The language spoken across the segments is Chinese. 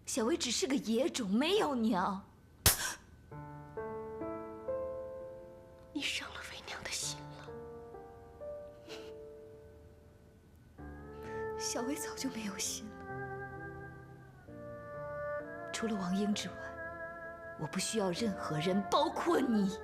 小薇只是个野种，没有娘。你伤了为娘的心了。小薇早就没有心了。除了王英之外，我不需要任何人，包括你。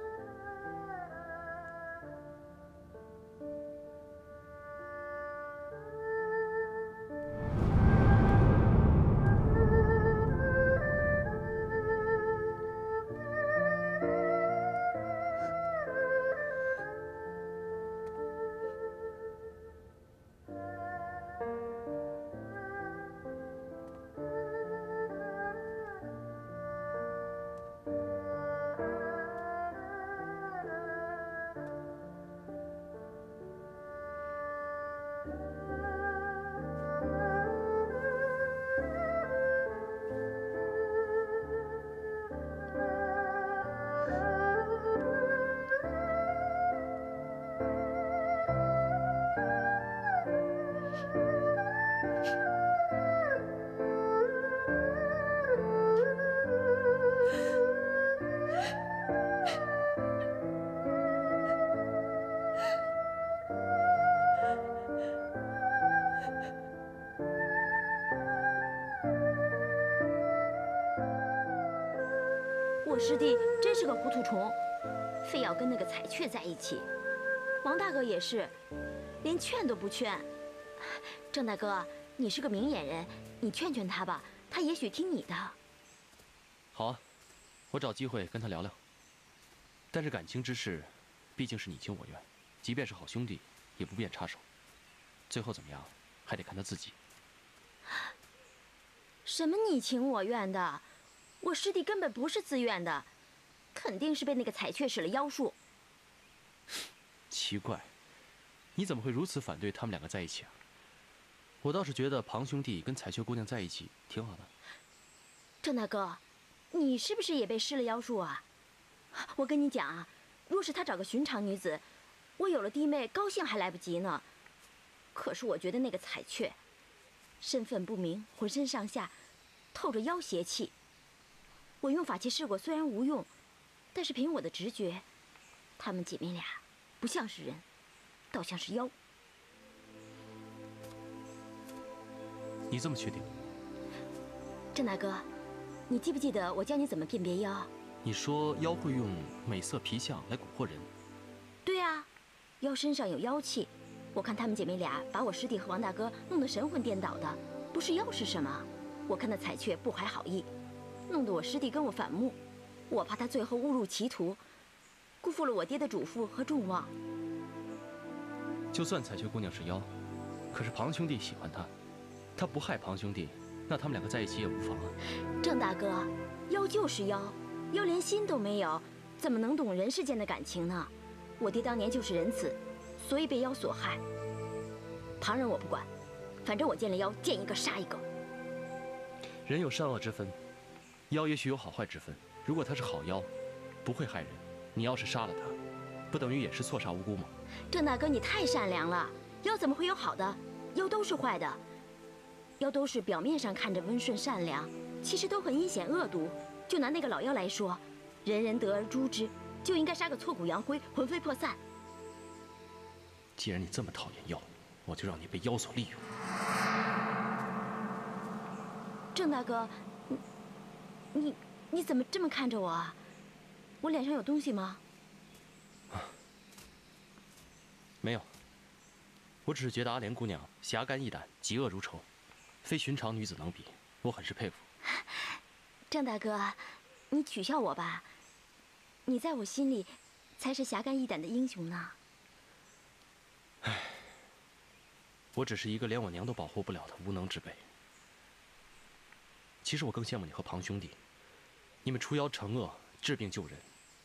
我师弟真是个糊涂虫，非要跟那个彩雀在一起。王大哥也是，连劝都不劝。郑大哥，你是个明眼人，你劝劝他吧，他也许听你的。好啊，我找机会跟他聊聊。但是感情之事，毕竟是你情我愿，即便是好兄弟，也不便插手。最后怎么样，还得看他自己。什么你情我愿的？我师弟根本不是自愿的，肯定是被那个彩雀使了妖术。奇怪，你怎么会如此反对他们两个在一起啊？我倒是觉得庞兄弟跟彩雀姑娘在一起挺好的。郑大哥，你是不是也被施了妖术啊？我跟你讲啊，若是他找个寻常女子，我有了弟妹，高兴还来不及呢。可是我觉得那个彩雀，身份不明，浑身上下透着妖邪气。我用法器试过，虽然无用，但是凭我的直觉，她们姐妹俩不像是人，倒像是妖。你这么确定？郑大哥，你记不记得我教你怎么辨别妖？你说妖会用美色皮相来蛊惑人？对啊，妖身上有妖气。我看她们姐妹俩把我师弟和王大哥弄得神魂颠倒的，不是妖是什么？我看那彩雀不怀好意，弄得我师弟跟我反目，我怕他最后误入歧途，辜负了我爹的嘱咐和众望。就算彩雀姑娘是妖，可是庞兄弟喜欢她，他不害庞兄弟，那他们两个在一起也无妨啊。郑大哥，妖就是妖，妖连心都没有，怎么能懂人世间的感情呢？我爹当年就是仁慈，所以被妖所害。旁人我不管，反正我见了妖，见一个杀一个。人有善恶之分，妖也许有好坏之分。如果他是好妖，不会害人，你要是杀了他，不等于也是错杀无辜吗？郑大哥，你太善良了，妖怎么会有好的？妖都是坏的，妖都是表面上看着温顺善良，其实都很阴险恶毒。就拿那个老妖来说，人人得而诛之，就应该杀个挫骨扬灰，魂飞魄散。既然你这么讨厌妖，我就让你被妖所利用。郑大哥，你怎么这么看着我啊？我脸上有东西吗？没有，我只是觉得阿莲姑娘侠肝义胆，嫉恶如仇，非寻常女子能比，我很是佩服。郑大哥，你取笑我吧，你在我心里才是侠肝义胆的英雄呢。唉，我只是一个连我娘都保护不了的无能之辈。其实我更羡慕你和庞兄弟，你们除妖惩恶，治病救人，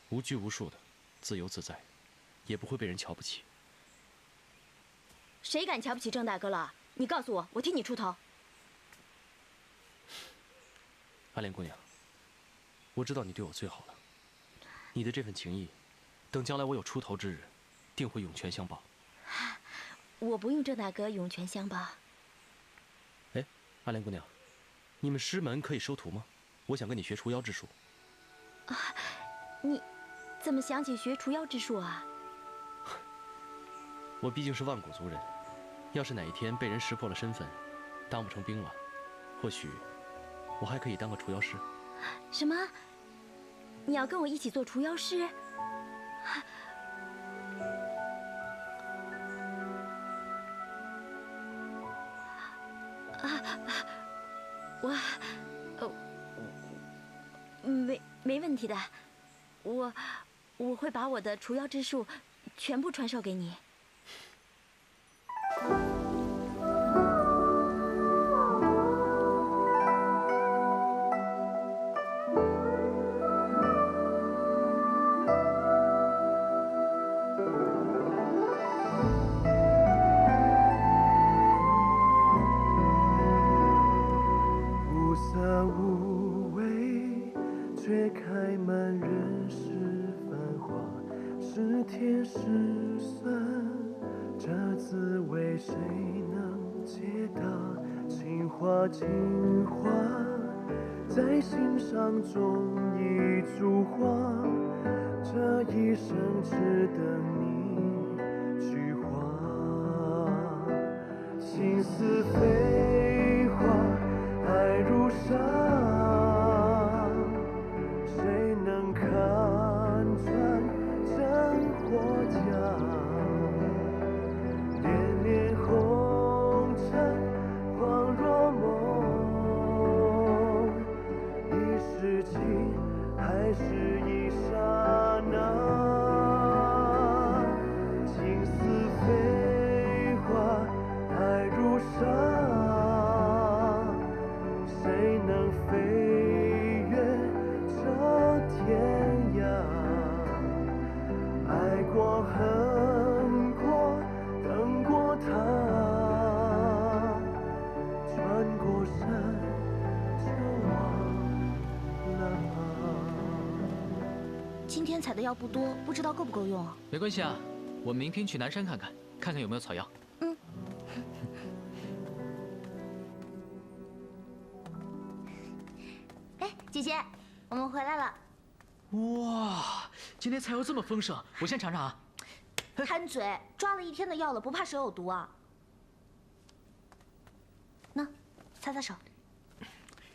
无拘无束的，自由自在，也不会被人瞧不起。谁敢瞧不起郑大哥了？你告诉我，我替你出头。阿莲姑娘，我知道你对我最好了，你的这份情谊，等将来我有出头之日，定会涌泉相报。我不用郑大哥涌泉相报。哎，阿莲姑娘，你们师门可以收徒吗？我想跟你学除妖之术。你怎么想起学除妖之术啊？我毕竟是万古族人，要是哪一天被人识破了身份，当不成兵了，或许我还可以当个除妖师。什么？你要跟我一起做除妖师？没问题的，我会把我的除妖之术全部传授给你。无色无味，却开满人世繁华，是甜是酸，这滋味谁能解答？情话情话，在心上种一株花，这一生只等你菊花。心似飞花，爱如沙，谁能看穿真或假？恋恋红尘，恍若梦，一时情，还是一刹那？情似飞花，爱如沙，谁能飞越这天涯？爱过恨过等过他，穿过山就忘了他。今天采的药不多，不知道够不够用啊？没关系啊，我们明天去南山看看，看看有没有草药。哎，姐姐，我们回来了。哇，今天菜肴这么丰盛，我先尝尝啊。贪嘴，抓了一天的药了，不怕手有毒啊？那，擦擦手。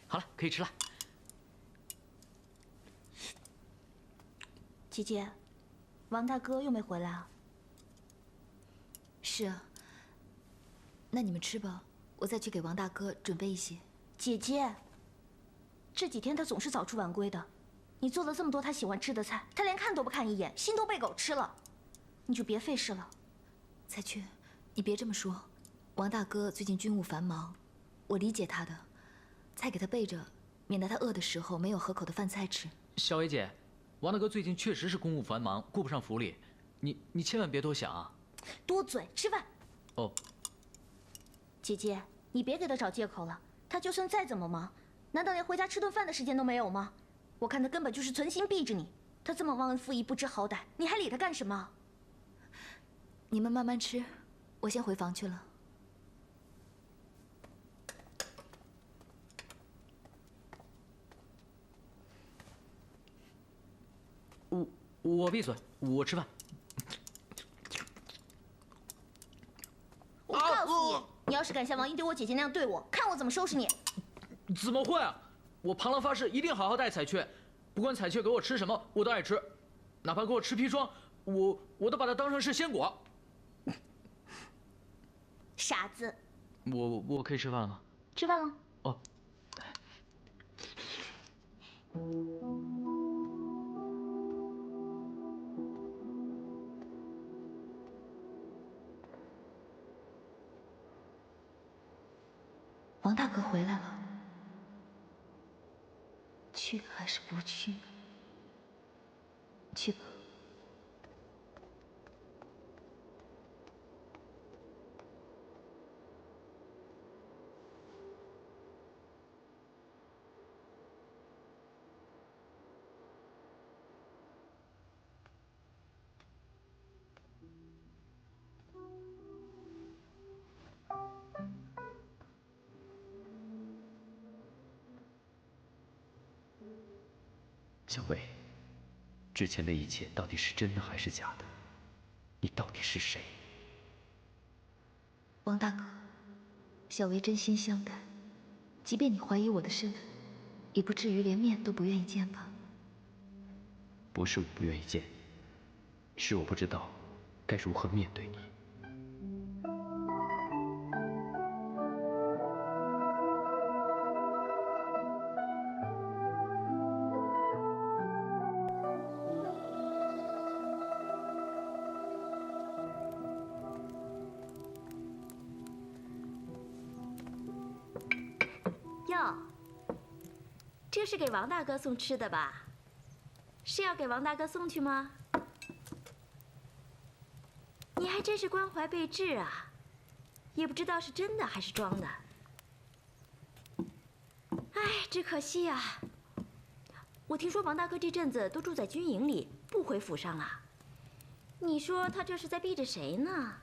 好了，可以吃了。姐姐，王大哥又没回来啊？是啊，那你们吃吧，我再去给王大哥准备一些。姐姐，这几天他总是早出晚归的，你做了这么多他喜欢吃的菜，他连看都不看一眼，心都被狗吃了，你就别费事了。彩雀，你别这么说，王大哥最近军务繁忙，我理解他的，菜给他备着，免得他饿的时候没有合口的饭菜吃。小薇姐，王大哥最近确实是公务繁忙，顾不上府里，你千万别多想啊。多嘴，吃饭。哦，姐姐，你别给他找借口了，他就算再怎么忙，难道连回家吃顿饭的时间都没有吗？我看他根本就是存心避着你，他这么忘恩负义、不知好歹，你还理他干什么？你们慢慢吃，我先回房去了。我闭嘴，我吃饭。我告诉你，你要是敢像王英对我姐姐那样对我，看我怎么收拾你！怎么会啊？我螳螂发誓，一定好好待彩雀，不管彩雀给我吃什么，我都爱吃，哪怕给我吃砒霜，我都把它当成是鲜果。傻子！我可以吃饭了吗？吃饭了。哦。王大哥回来了，去还是不去？去吧。小薇，之前的一切到底是真的还是假的？你到底是谁？王大哥，小薇真心相待，即便你怀疑我的身份，也不至于连面都不愿意见吧？不是我不愿意见你，是我不知道该如何面对你。哟，这是给王大哥送吃的吧？是要给王大哥送去吗？你还真是关怀备至啊，也不知道是真的还是装的。哎，只可惜呀，我听说王大哥这阵子都住在军营里，不回府上啊。你说他这是在避着谁呢？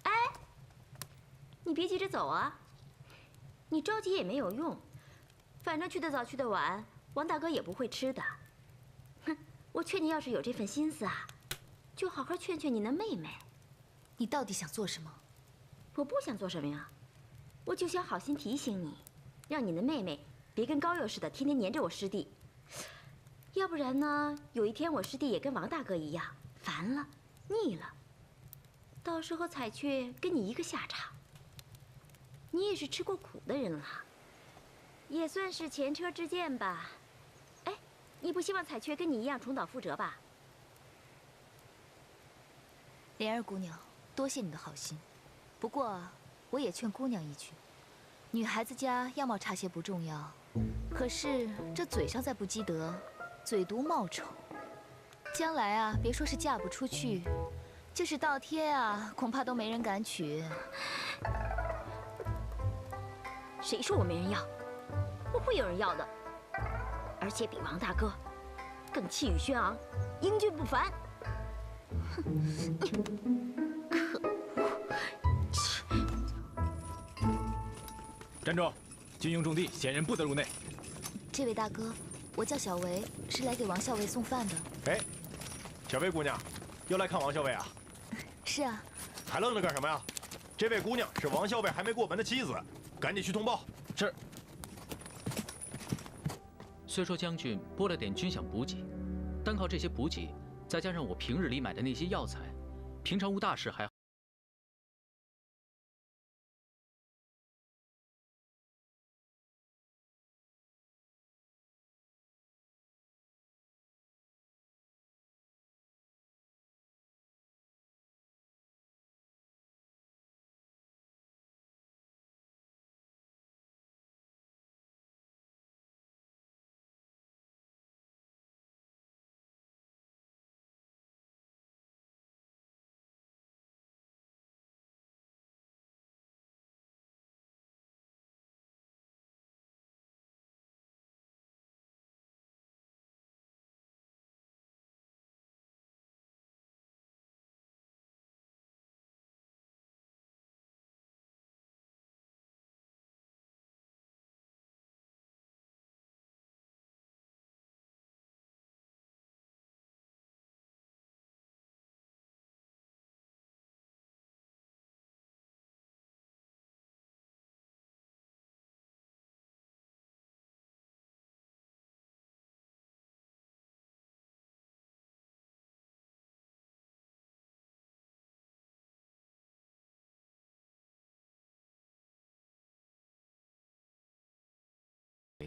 哎，你别急着走啊，你着急也没有用，反正去得早去得晚，王大哥也不会吃的。哼，我劝你要是有这份心思啊，就好好劝劝你那妹妹。你到底想做什么？我不想做什么呀，我就想好心提醒你，让你的妹妹别跟高佑似的，天天黏着我师弟。要不然呢，有一天我师弟也跟王大哥一样，烦了、腻了，到时候彩雀跟你一个下场。你也是吃过苦的人了，也算是前车之鉴吧。哎，你不希望彩雀跟你一样重蹈覆辙吧？莲儿姑娘，多谢你的好心，不过我也劝姑娘一句，女孩子家样貌差些不重要，可是这嘴上再不积德，嘴毒冒丑，将来啊，别说是嫁不出去，就是倒贴啊，恐怕都没人敢娶。谁说我没人要？我会有人要的，而且比王大哥更气宇轩昂，英俊不凡。站住！军营重地，闲人不得入内。这位大哥，我叫小维，是来给王校尉送饭的。哎，小薇姑娘，又来看王校尉啊？是啊。还愣着干什么呀？这位姑娘是王校尉还没过门的妻子，赶紧去通报。是。虽说将军拨了点军饷补给，单靠这些补给，再加上我平日里买的那些药材，平常无大事还好。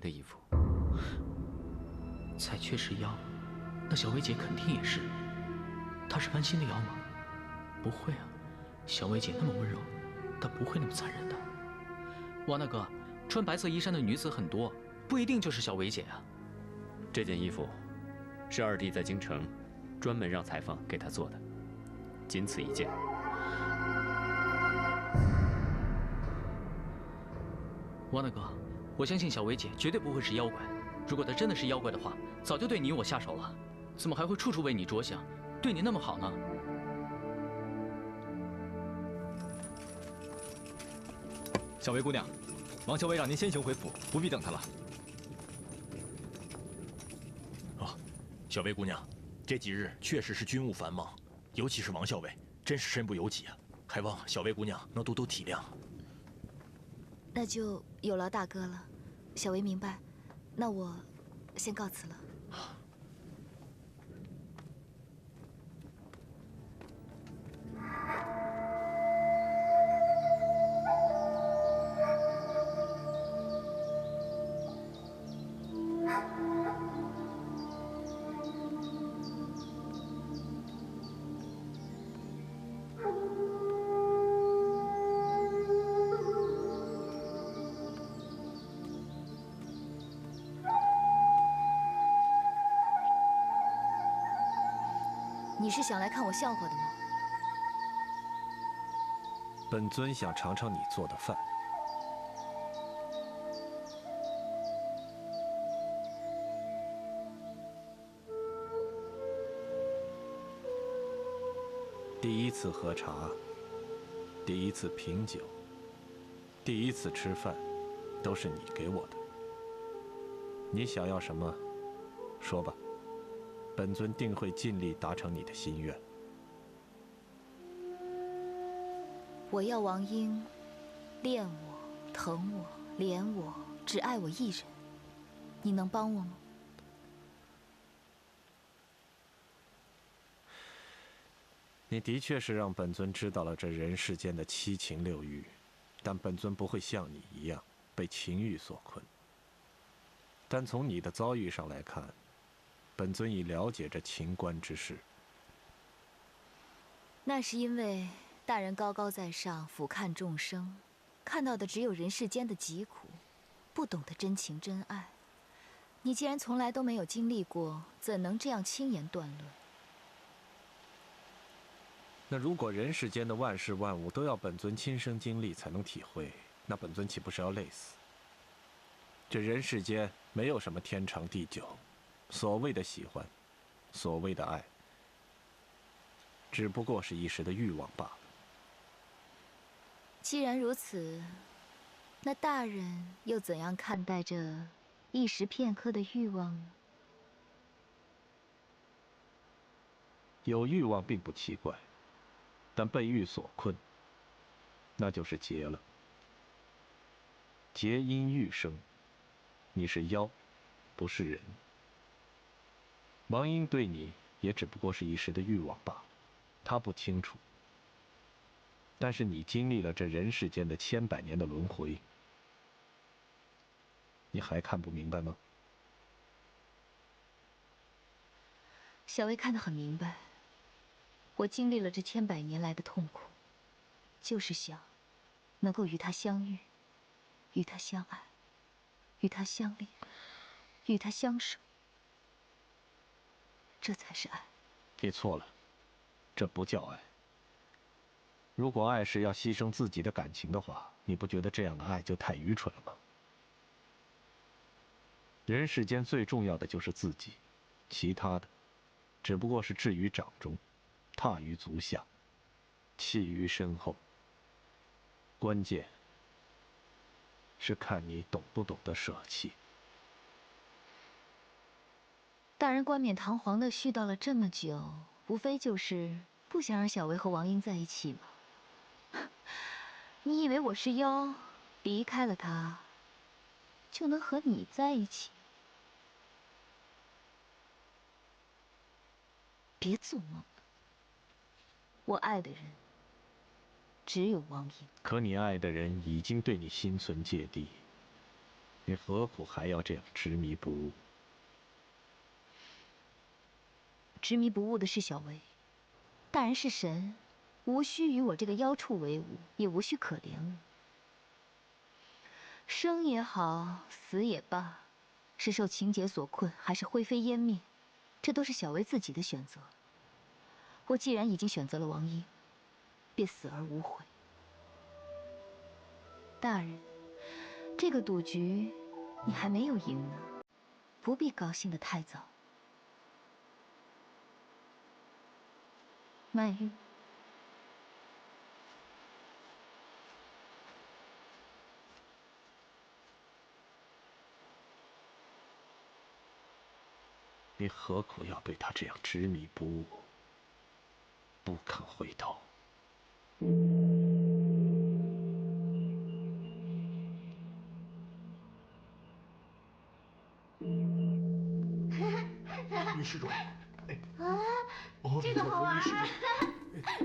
的衣服，彩雀是妖，那小薇姐肯定也是。她是潘心的妖吗？不会啊，小薇姐那么温柔，她不会那么残忍的。王大哥，穿白色衣衫的女子很多，不一定就是小薇姐啊。这件衣服是二弟在京城专门让裁缝给他做的，仅此一件。王大哥，我相信小薇姐绝对不会是妖怪。如果她真的是妖怪的话，早就对你我下手了，怎么还会处处为你着想，对你那么好呢？小薇姑娘，王校尉让您先行回府，不必等他了。哦，小薇姑娘，这几日确实是军务繁忙，尤其是王校尉，真是身不由己啊。还望小薇姑娘能多多体谅。那就有劳大哥了，小薇明白。那我先告辞了。你是想来看我笑话的吗？本尊想尝尝你做的饭。第一次喝茶，第一次品酒，第一次吃饭，都是你给我的。你想要什么，说吧。本尊定会尽力达成你的心愿。我要王英恋我、疼我、怜我，只爱我一人。你能帮我吗？你的确是让本尊知道了这人世间的七情六欲，但本尊不会像你一样被情欲所困。但从你的遭遇上来看，本尊已了解这情关之事。那是因为大人高高在上，俯瞰众生，看到的只有人世间的疾苦，不懂得真情真爱。你既然从来都没有经历过，怎能这样轻言断论？那如果人世间的万事万物都要本尊亲身经历才能体会，那本尊岂不是要累死？这人世间没有什么天长地久。所谓的喜欢，所谓的爱，只不过是一时的欲望罢了。既然如此，那大人又怎样看待这一时片刻的欲望呢？有欲望并不奇怪，但被欲所困，那就是劫了。劫因欲生，你是妖，不是人。王英对你也只不过是一时的欲望罢了，他不清楚。但是你经历了这人世间的千百年的轮回，你还看不明白吗？小薇看得很明白，我经历了这千百年来的痛苦，就是想能够与他相遇，与他相爱，与他相恋，与他相守。这才是爱。你错了，这不叫爱。如果爱是要牺牲自己的感情的话，你不觉得这样的爱就太愚蠢了吗？人世间最重要的就是自己，其他的只不过是置于掌中，踏于足下，弃于身后。关键是看你懂不懂得舍弃。大人冠冕堂皇的絮叨了这么久，无非就是不想让小薇和王英在一起吗？你以为我是妖，离开了他，就能和你在一起？别做梦了，我爱的人只有王英。可你爱的人已经对你心存芥蒂，你何苦还要这样执迷不悟？执迷不悟的是小薇，大人是神，无需与我这个妖畜为伍，也无需可怜我。生也好，死也罢，是受情劫所困，还是灰飞烟灭，这都是小薇自己的选择。我既然已经选择了王英，便死而无悔。大人，这个赌局你还没有赢呢，不必高兴得太早。曼玉。你何苦要对他这样执迷不悟，不肯回头？女施主，这个好玩。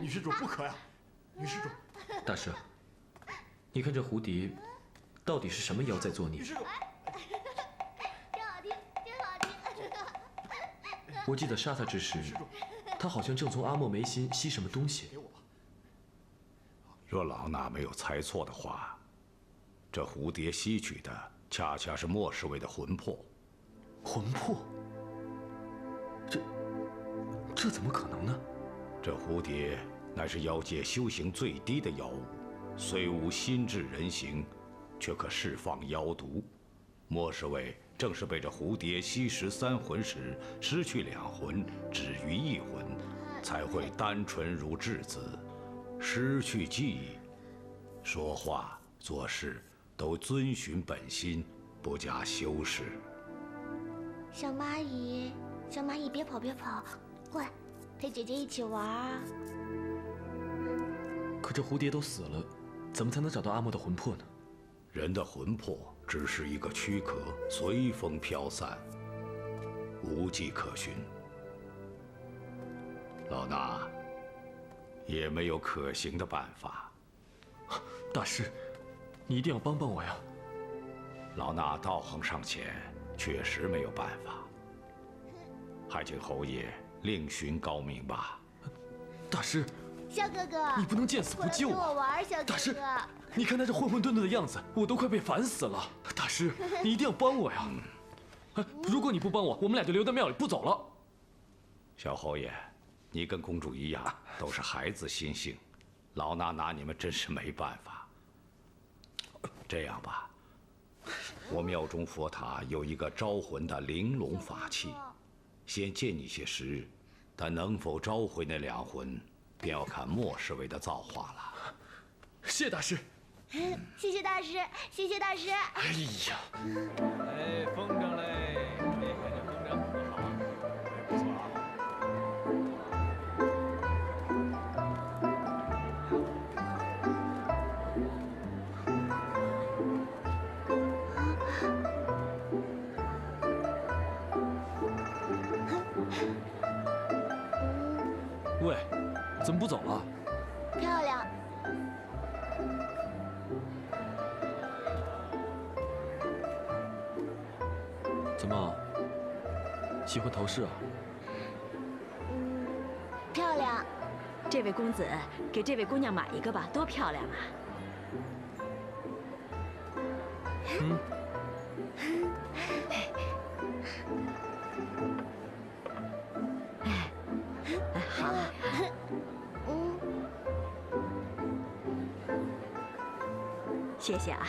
女施主不可呀！女施主，大师，你看这蝴蝶，到底是什么妖在作孽？女施主，真好听，真好听。我记得杀他之时，他好像正从阿莫眉心吸什么东西。若老衲没有猜错的话，这蝴蝶吸取的恰恰是莫侍卫的魂魄。魂魄？这怎么可能呢？这蝴蝶乃是妖界修行最低的妖物，虽无心智人形，却可释放妖毒。莫侍卫正是被这蝴蝶吸食3魂时失去2魂，只余1魂，才会单纯如稚子，失去记忆，说话做事都遵循本心，不加修饰。小蚂蚁，小蚂蚁，别跑别跑，过来，陪姐姐一起玩啊！可这蝴蝶都死了，怎么才能找到阿莫的魂魄呢？人的魂魄只是一个躯壳，随风飘散，无迹可寻。老衲也没有可行的办法。大师，你一定要帮帮我呀！老衲道行尚浅，确实没有办法。还请侯爷另寻高明吧。大师，小哥哥，你不能见死不救啊！过来跟我玩，小哥哥。大师，你看他这混混沌沌的样子，我都快被烦死了。大师，你一定要帮我呀！如果你不帮我，我们俩就留在庙里不走了。小侯爷，你跟公主一样，都是孩子心性，老衲拿你们真是没办法。这样吧，我庙中佛塔有一个招魂的玲珑法器，先借你些时日，但能否召回那2魂，便要看莫侍卫的造化了。谢大师。谢谢大师，谢谢大师。哎呀，哎，风筝嘞，哎，看这风筝多好啊，哎，不错啊。喂，怎么不走了？漂亮。怎么，喜欢头饰啊？漂亮。这位公子，给这位姑娘买一个吧，多漂亮啊！嗯。好。谢谢啊。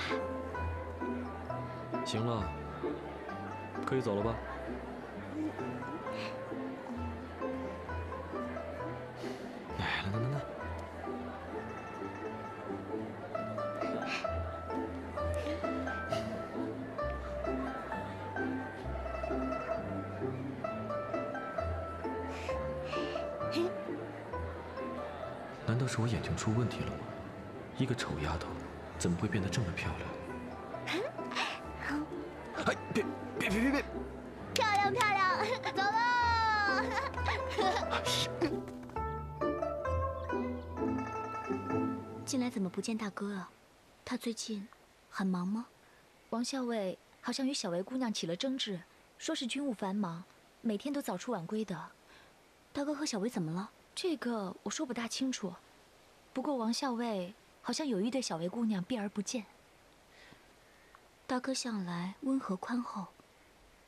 行了，可以走了吧？来，来。难道是我眼睛出问题了吗？一个丑丫头，怎么会变得这么漂亮？哎，别！漂亮漂亮，走喽！近来怎么不见大哥啊？他最近很忙吗？王校尉好像与小薇姑娘起了争执，说是军务繁忙，每天都早出晚归的。大哥和小薇怎么了？这个我说不大清楚。不过王校尉好像有意对小薇姑娘避而不见。大哥向来温和宽厚，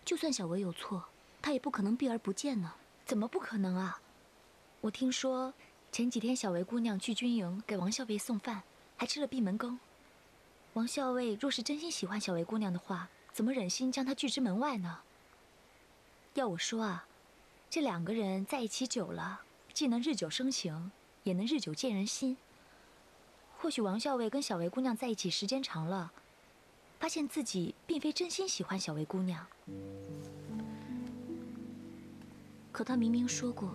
就算小薇有错，他也不可能避而不见呢。怎么不可能啊？我听说前几天小薇姑娘去军营给王校尉送饭，还吃了闭门羹。王校尉若是真心喜欢小薇姑娘的话，怎么忍心将她拒之门外呢？要我说啊，这2个人在一起久了，既能日久生情，也能日久见人心。或许王校尉跟小薇姑娘在一起时间长了，发现自己并非真心喜欢小薇姑娘，可他明明说过，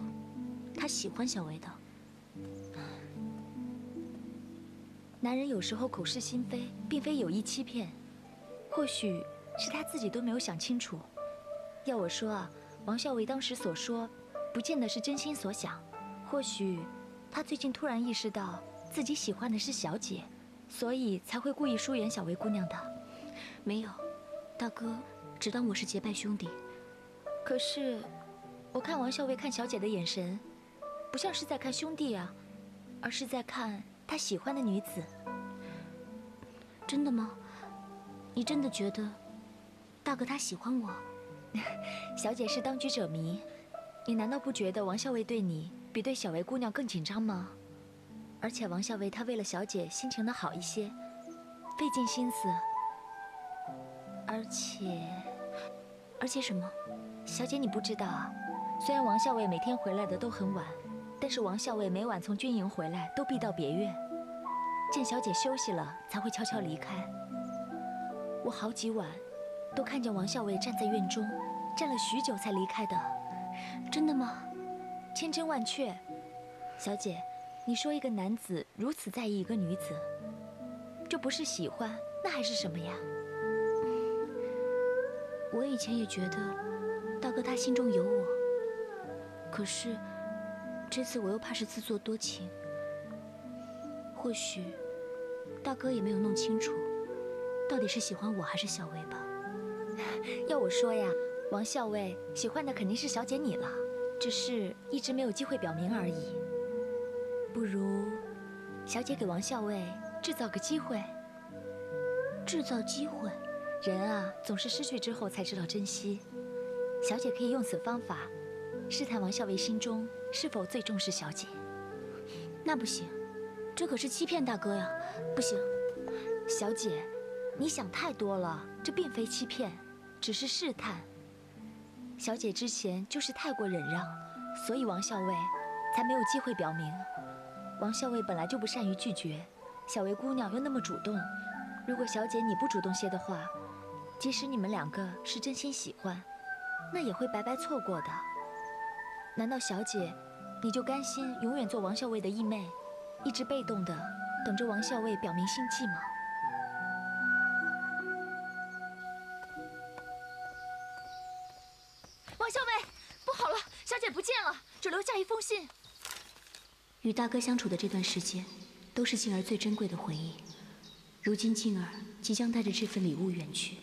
他喜欢小薇的。男人有时候口是心非，并非有意欺骗，或许是他自己都没有想清楚。要我说啊，王孝伟当时所说，不见得是真心所想。或许他最近突然意识到自己喜欢的是小姐，所以才会故意疏远小薇姑娘的。没有，大哥只当我是结拜兄弟。可是，我看王孝伟看小姐的眼神，不像是在看兄弟啊，而是在看他喜欢的女子。真的吗？你真的觉得大哥他喜欢我？小姐是当局者迷，你难道不觉得王孝伟对你比对小薇姑娘更紧张吗？而且王孝伟他为了小姐心情的好一些，费尽心思。而且什么？小姐你不知道啊，虽然王孝伟每天回来的都很晚，但是王孝伟每晚从军营回来都必到别院，见小姐休息了才会悄悄离开。我好几晚都看见王孝伟站在院中，站了许久才离开的。真的吗？千真万确。小姐，你说一个男子如此在意一个女子，这不是喜欢，那还是什么呀？我以前也觉得大哥他心中有我，可是这次我又怕是自作多情。或许大哥也没有弄清楚，到底是喜欢我还是小薇吧。要我说呀，王校尉喜欢的肯定是小姐你了，只是一直没有机会表明而已。不如，小姐给王校尉制造个机会。制造机会？人啊，总是失去之后才知道珍惜。小姐可以用此方法，试探王校尉心中是否最重视小姐。那不行，这可是欺骗大哥呀！不行，小姐，你想太多了，这并非欺骗，只是试探。小姐之前就是太过忍让，所以王校尉才没有机会表明。王校尉本来就不善于拒绝，小薇姑娘又那么主动，如果小姐你不主动些的话，即使你们两个是真心喜欢，那也会白白错过的。难道小姐你就甘心永远做王校尉的义妹，一直被动的等着王校尉表明心迹吗？王校尉，不好了，小姐不见了，只留下一封信。与大哥相处的这段时间，都是静儿最珍贵的回忆。如今静儿即将带着这份礼物远去，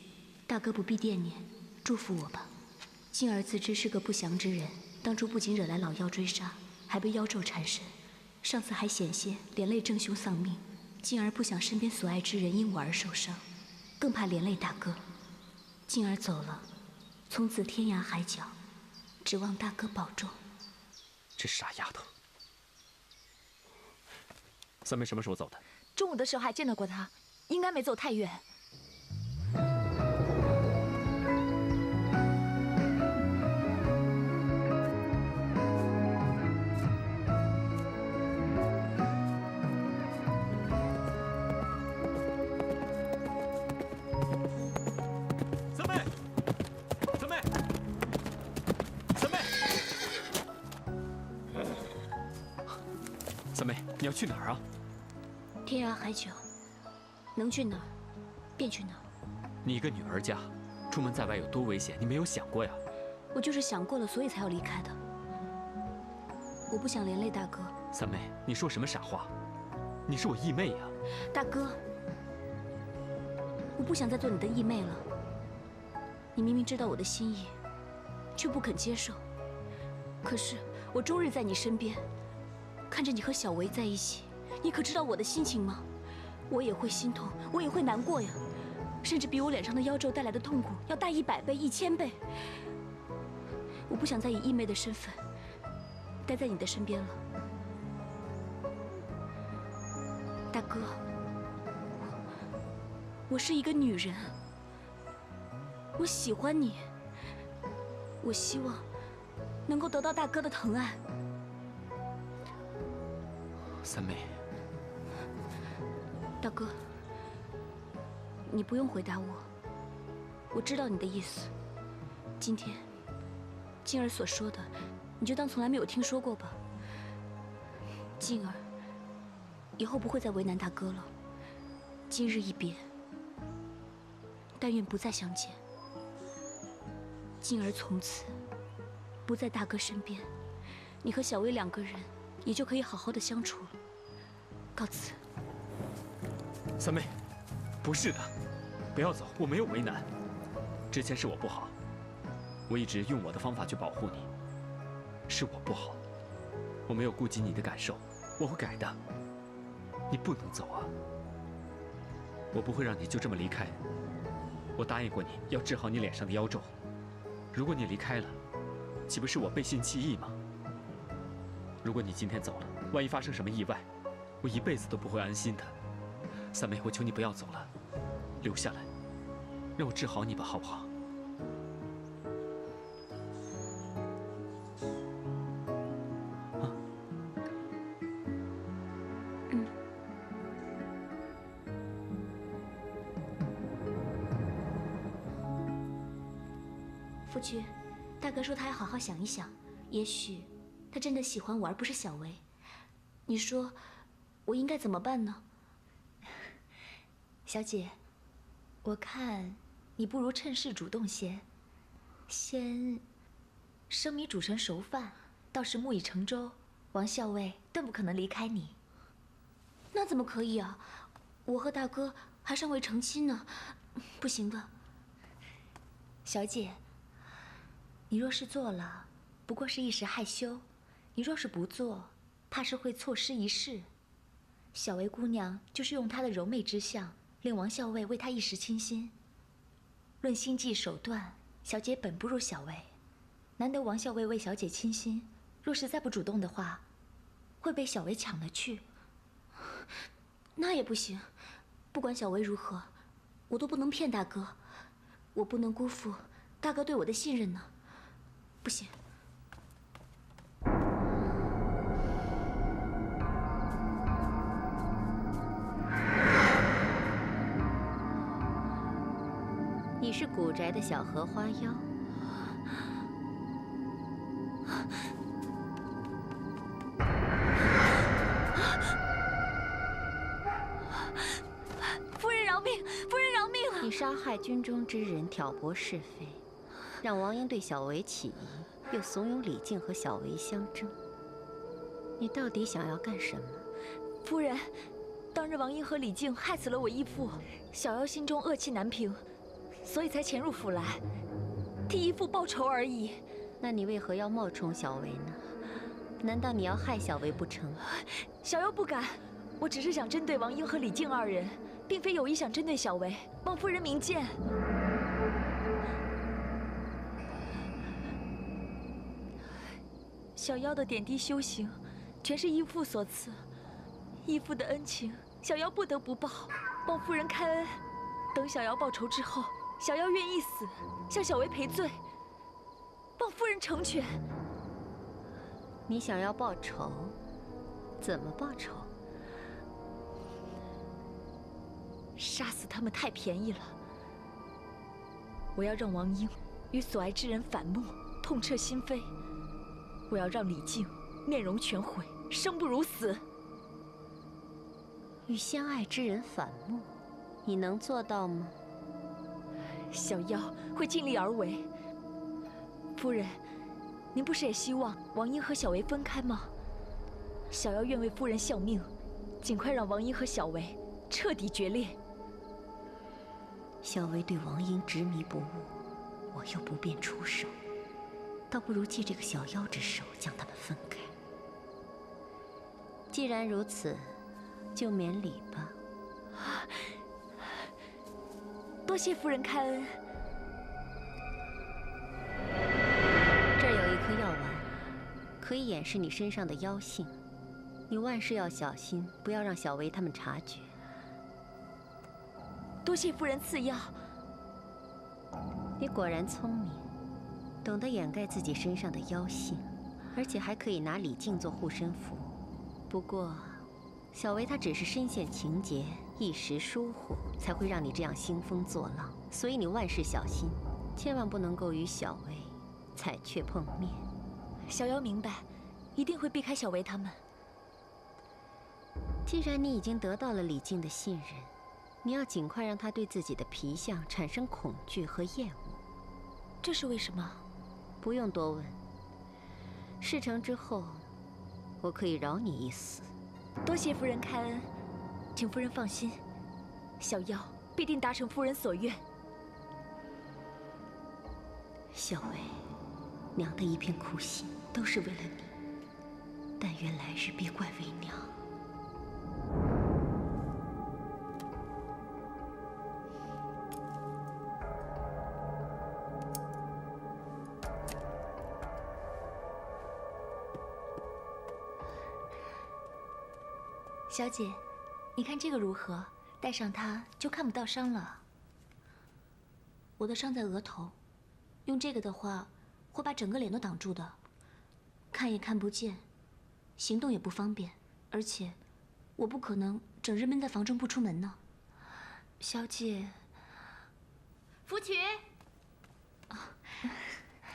大哥不必惦念，祝福我吧。静儿自知是个不祥之人，当初不仅惹来老妖追杀，还被妖咒缠身，上次还险些连累正兄丧命。静儿不想身边所爱之人因我而受伤，更怕连累大哥。静儿走了，从此天涯海角，指望大哥保重。这傻丫头。三妹什么时候走的？中午的时候还见到过她，应该没走太远。三妹，三妹，三妹，三妹，你要去哪儿啊？天涯海角，能去哪儿便去哪儿。你一个女儿家，出门在外有多危险，你没有想过呀？我就是想过了，所以才要离开的。我不想连累大哥。三妹，你说什么傻话？你是我义妹呀！大哥，我不想再做你的义妹了。你明明知道我的心意，却不肯接受。可是我终日在你身边，看着你和小维在一起。你可知道我的心情吗？我也会心痛，我也会难过呀，甚至比我脸上的妖咒带来的痛苦要大100倍、1000倍。我不想再以义妹的身份待在你的身边了，大哥。我是一个女人，我喜欢你，我希望能够得到大哥的疼爱。三妹。大哥，你不用回答我，我知道你的意思。今天，静儿所说的，你就当从来没有听说过吧。静儿，以后不会再为难大哥了。今日一别，但愿不再相见。静儿从此不在大哥身边，你和小薇2个人也就可以好好的相处了。告辞。三妹，不是的，不要走，我没有为难。之前是我不好，我一直用我的方法去保护你，是我不好，我没有顾及你的感受，我会改的。你不能走啊！我不会让你就这么离开。我答应过你要治好你脸上的妖咒，如果你离开了，岂不是我背信弃义吗？如果你今天走了，万一发生什么意外，我一辈子都不会安心的。三妹，我求你不要走了，留下来，让我治好你吧，好不好？夫君，大哥说他要好好想一想，也许他真的喜欢我，而不是小薇。你说，我应该怎么办呢？小姐，我看你不如趁势主动些，先生米煮成熟饭，到时木已成舟，王校尉断不可能离开你。那怎么可以啊？我和大哥还尚未成亲呢，不行的。小姐，你若是做了，不过是一时害羞；你若是不做，怕是会错失一世。小薇姑娘就是用她的柔媚之相，令王校尉为她一时倾心。论心计手段，小姐本不如小薇，难得王校尉为小姐倾心，若是再不主动的话，会被小薇抢了去。那也不行，不管小薇如何，我都不能骗大哥，我不能辜负大哥对我的信任呢。不行。你是古宅的小荷花妖。夫人饶命！夫人饶命！你杀害军中之人，挑拨是非，让王英对小薇起疑，又怂恿李靖和小薇相争。你到底想要干什么？夫人，当日王英和李靖害死了我义父，小妖心中恶气难平，所以才潜入府来，替义父报仇而已。那你为何要冒充小薇呢？难道你要害小薇不成？小妖不敢，我只是想针对王英和李靖2人，并非有意想针对小薇，望夫人明鉴。小妖的点滴修行，全是义父所赐，义父的恩情，小妖不得不报，望夫人开恩。等小妖报仇之后，小妖愿意死，向小薇赔罪，望夫人成全。你想要报仇？怎么报仇？杀死他们太便宜了，我要让王英与所爱之人反目，痛彻心扉。我要让李靖面容全毁，生不如死。与相爱之人反目，你能做到吗？小妖会尽力而为。夫人，您不是也希望王英和小薇分开吗？小妖愿为夫人效命，尽快让王英和小薇彻底决裂。小薇对王英执迷不悟，我又不便出手，倒不如借这个小妖之手将他们分开。既然如此，就免礼吧。多谢夫人开恩。这儿有一颗药丸，可以掩饰你身上的妖性。你万事要小心，不要让小薇他们察觉。多谢夫人赐药。你果然聪明，懂得掩盖自己身上的妖性，而且还可以拿李靖做护身符。不过，小薇她只是深陷情结，一时疏忽，才会让你这样兴风作浪。所以你万事小心，千万不能够与小薇、彩雀碰面。小妖明白，一定会避开小维他们。既然你已经得到了李靖的信任，你要尽快让他对自己的皮相产生恐惧和厌恶。这是为什么？不用多问。事成之后，我可以饶你一死。多谢夫人开恩，请夫人放心，小妖必定达成夫人所愿。小薇，娘的一片苦心都是为了你，但愿来日别怪为娘。小姐，你看这个如何？戴上它就看不到伤了。我的伤在额头，用这个的话，会把整个脸都挡住的，看也看不见，行动也不方便，而且我不可能整日闷在房中不出门呢。小姐，福曲，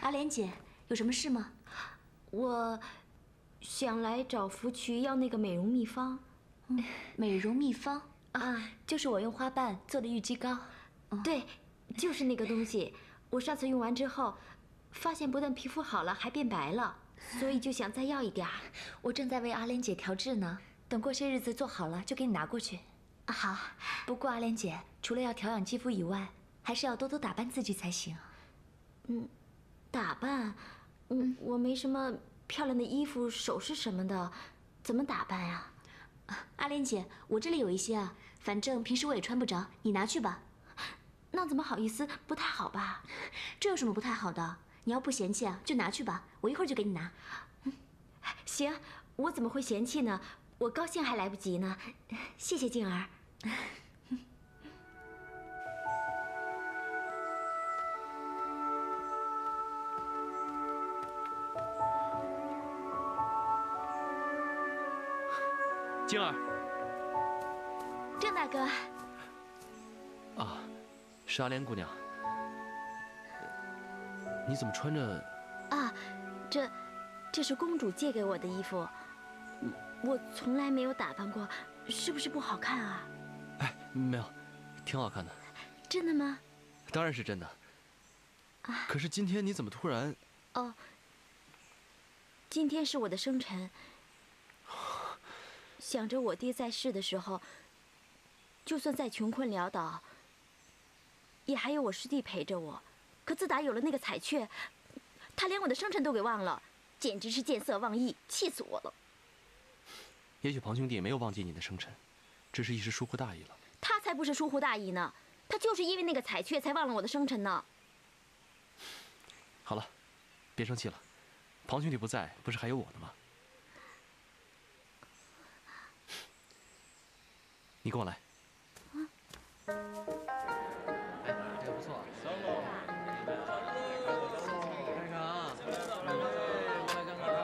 阿莲姐，有什么事吗？我想来找福渠要那个美容秘方。美容秘方啊，就是我用花瓣做的玉肌膏。对，就是那个东西。我上次用完之后，发现不但皮肤好了，还变白了，所以就想再要一点儿。我正在为阿莲姐调制呢，等过些日子做好了就给你拿过去。好，不过阿莲姐除了要调养肌肤以外，还是要多多打扮自己才行。打扮？我没什么漂亮的衣服、首饰什么的，怎么打扮呀？阿莲姐，我这里有一些啊，反正平时我也穿不着，你拿去吧。那怎么好意思？不太好吧？这有什么不太好的？你要不嫌弃啊，就拿去吧，我一会儿就给你拿。行，我怎么会嫌弃呢？我高兴还来不及呢。谢谢静儿。静儿，郑大哥。啊，是阿莲姑娘。你怎么穿着？啊，这是公主借给我的衣服，我从来没有打扮过，是不是不好看啊？哎，没有，挺好看的。真的吗？当然是真的。可是今天你怎么突然？哦，今天是我的生辰。想着我爹在世的时候，就算再穷困潦倒，也还有我师弟陪着我。可自打有了那个彩雀，他连我的生辰都给忘了，简直是见色忘义，气死我了。也许庞兄弟也没有忘记你的生辰，只是一时疏忽大意了。他才不是疏忽大意呢，他就是因为那个彩雀才忘了我的生辰呢。好了，别生气了，庞兄弟不在，不是还有我呢吗？你跟我来。哎，这个不错。看看啊，来看看啊。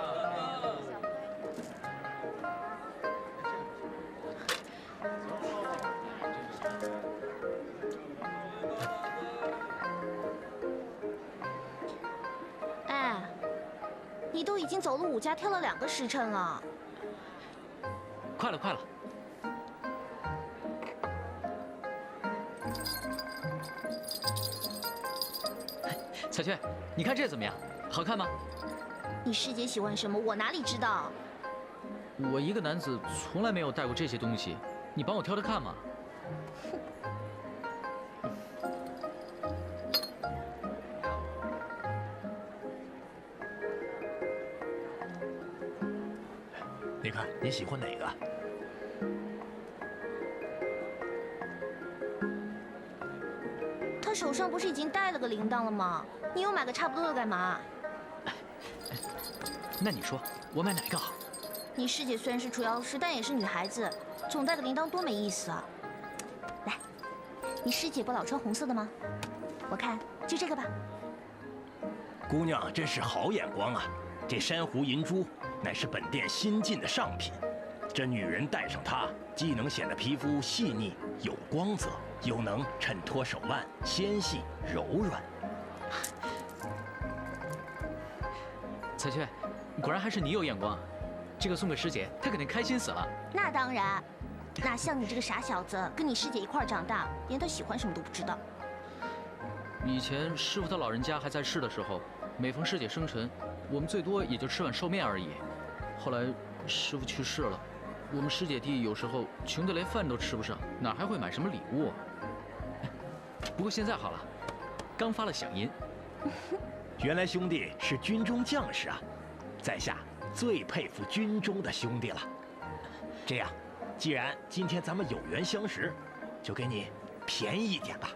哎，你都已经走了5家，跳了2个时辰了。快了，快了。彩雀，你看这怎么样？好看吗？你师姐喜欢什么，我哪里知道？我一个男子从来没有戴过这些东西，你帮我挑挑看嘛。你看你喜欢哪个？他手上不是已经戴了个铃铛了吗？你又买个差不多的干嘛？那你说我买哪个好？你师姐虽然是除妖师，但也是女孩子，总戴个铃铛多没意思啊！来，你师姐不老穿红色的吗？我看就这个吧。姑娘真是好眼光啊！这珊瑚银珠乃是本店新进的上品，这女人戴上它，既能显得皮肤细腻有光泽，又能衬托手腕纤细柔软。彩雀，果然还是你有眼光。这个送给师姐，她肯定开心死了。那当然，哪像你这个傻小子，跟你师姐一块长大，连她喜欢什么都不知道。以前师傅他老人家还在世的时候，每逢师姐生辰，我们最多也就吃碗寿面而已。后来师傅去世了，我们师姐弟有时候穷得连饭都吃不上，哪还会买什么礼物啊？不过现在好了，刚发了响银。原来兄弟是军中将士啊，在下最佩服军中的兄弟了。这样，既然今天咱们有缘相识，就给你便宜一点吧。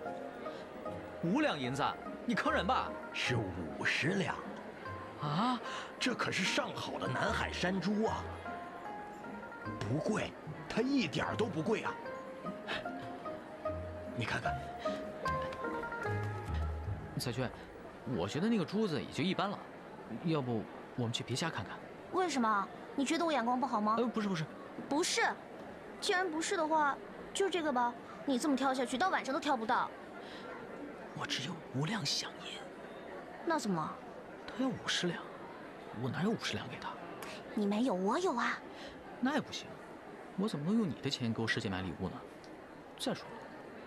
5两银子，你坑人吧？是50两。啊，这可是上好的南海山猪啊！不贵，它一点都不贵啊！你看看，彩娟，我觉得那个珠子也就一般了，要不我们去别家看看？为什么？你觉得我眼光不好吗？不是，不是。既然不是的话，就这个吧。你这么挑下去，到晚上都挑不到。我只有5两响银。那怎么？他有50两，我哪有50两给他？你没有，我有啊。那也不行，我怎么能用你的钱给我师姐买礼物呢？再说了，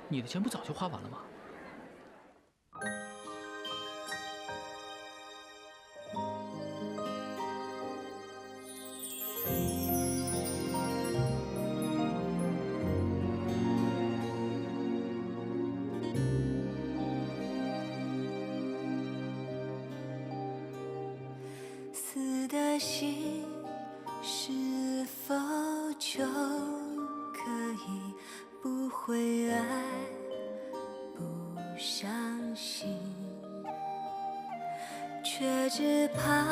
你的钱不早就花完了吗？死的心是否就可以不会爱，不伤心，却只怕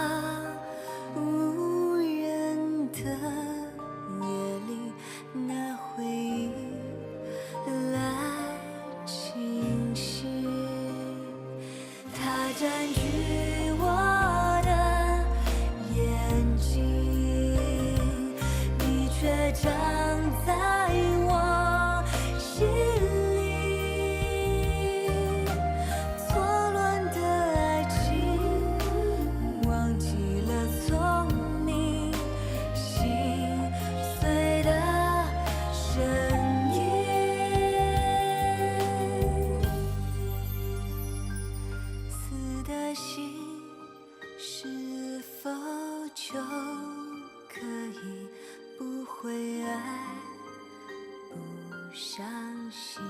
无人的夜里，那回忆来侵袭，它占据我的眼睛，你却长在我心里。错乱的爱情，忘记了聪明，心碎的声音。死的心是否就可以不会爱，不伤心，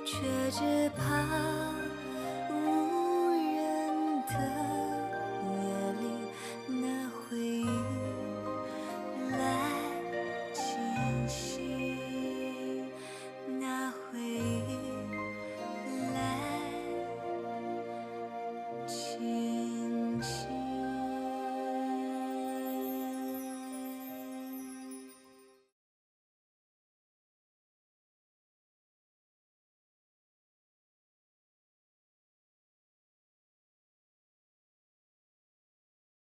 却只怕无人的